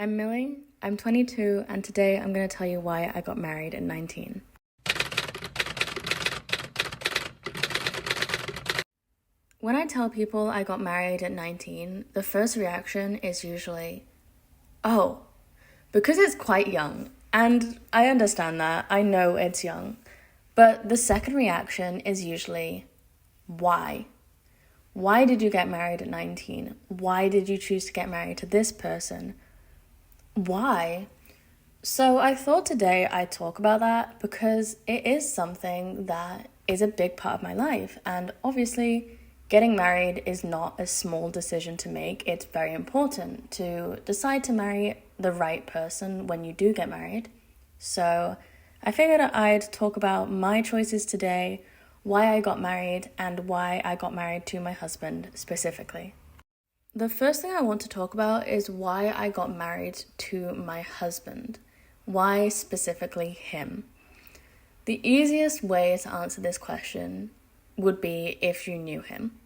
I'm Millie, I'm 22, and today I'm going to tell you why I got married at 19. When I tell people I got married at 19, the first reaction is usually, oh, because it's quite young. And I understand that, I know it's young. But the second reaction is usually, why? Why did you get married at 19? Why did you choose to get married to this person? Why? So I thought today I'd talk about that because it is something that is a big part of my life. And obviously, getting married is not a small decision to make. It's very important to decide to marry the right person when you do get married. So I figured I'd talk about my choices today, why I got married, and why I got married to my husband specifically. The first thing I want to talk about is why I got married to my husband. Why specifically him? The easiest way to answer this question would be if you knew him.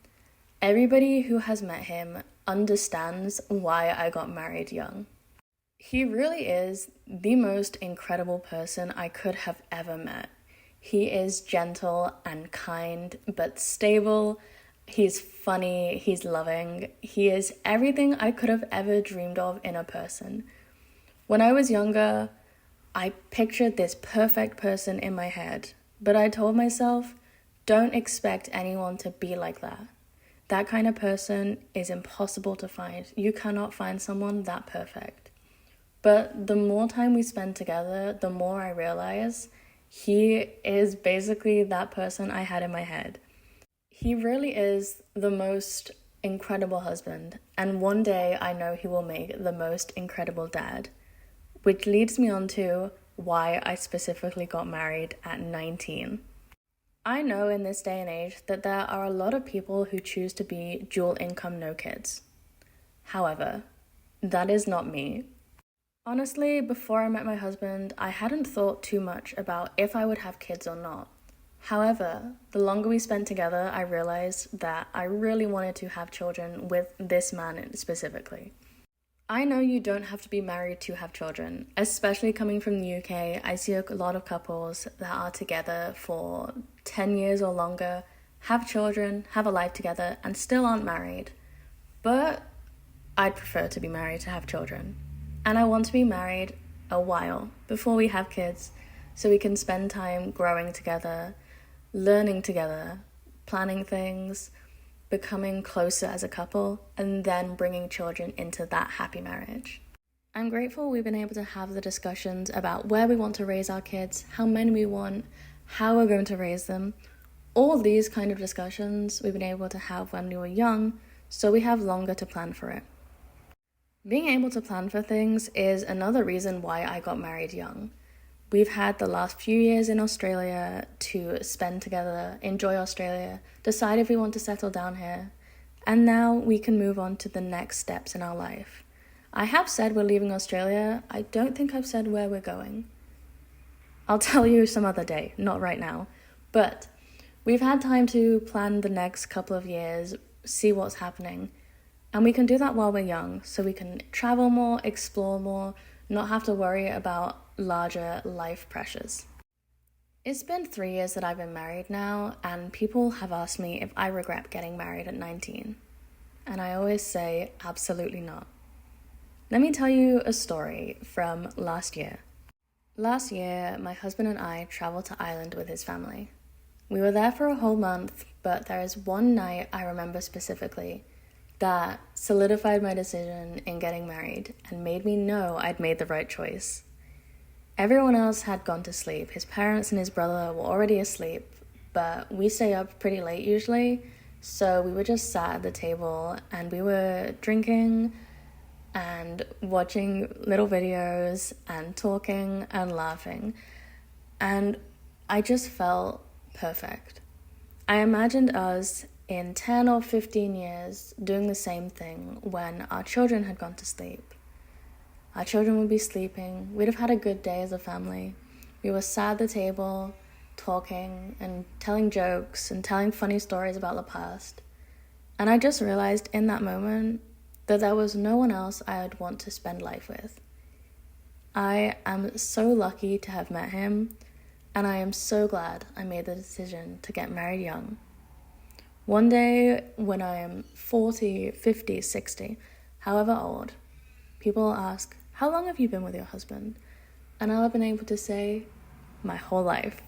Everybody who has met him understands why I got married young. He really is the most incredible person I could have ever met. He is gentle and kind, but stable. He's funny, he's loving, he is everything I could have ever dreamed of in a person. When I was younger, I pictured this perfect person in my head, but I told myself, don't expect anyone to be like that. That kind of person is impossible to find. You cannot find someone that perfect. But the more time we spend together, the more I realize he is basically that person I had in my head. He really is the most incredible husband, and one day I know he will make the most incredible dad, which leads me on to why I specifically got married at 19. I know in this day and age that there are a lot of people who choose to be dual income, no kids. However, that is not me. Honestly, before I met my husband, I hadn't thought too much about if I would have kids or not. However, the longer we spent together, I realized that I really wanted to have children with this man specifically. I know you don't have to be married to have children, especially coming from the UK. I see a lot of couples that are together for 10 years or longer, have children, have a life together, and still aren't married. But I'd prefer to be married to have children. And I want to be married a while before we have kids, so we can spend time growing together, learning together, planning things, becoming closer as a couple, and then bringing children into that happy marriage. I'm grateful we've been able to have the discussions about where we want to raise our kids, how many we want, how we're going to raise them. All these kind of discussions we've been able to have when we were young, so we have longer to plan for it. Being able to plan for things is another reason why I got married young. We've had the last few years in Australia to spend together, enjoy Australia, decide if we want to settle down here, and now we can move on to the next steps in our life. I have said we're leaving Australia. I don't think I've said where we're going. I'll tell you some other day, not right now. But we've had time to plan the next couple of years, see what's happening, and we can do that while we're young, so we can travel more, explore more, not have to worry about larger life pressures. It's been 3 years that I've been married now, and people have asked me if I regret getting married at 19. And I always say, absolutely not. Let me tell you a story from last year. Last year, my husband and I traveled to Ireland with his family. We were there for a whole month, but there is one night I remember specifically that solidified my decision in getting married and made me know I'd made the right choice. Everyone else had gone to sleep. His parents and his brother were already asleep, but we stay up pretty late usually, so we were just sat at the table and we were drinking and watching little videos and talking and laughing, and I just felt perfect. I imagined us in 10 or 15 years doing the same thing when our children had gone to sleep. Our children would be sleeping. We'd have had a good day as a family. We were sat at the table, talking and telling jokes and telling funny stories about the past. And I just realized in that moment, that there was no one else I would want to spend life with. I am so lucky to have met him, and I am so glad I made the decision to get married young. One day, when I am 40, 50, 60, however old, people will ask, how long have you been with your husband? And I'll have been able to say, my whole life.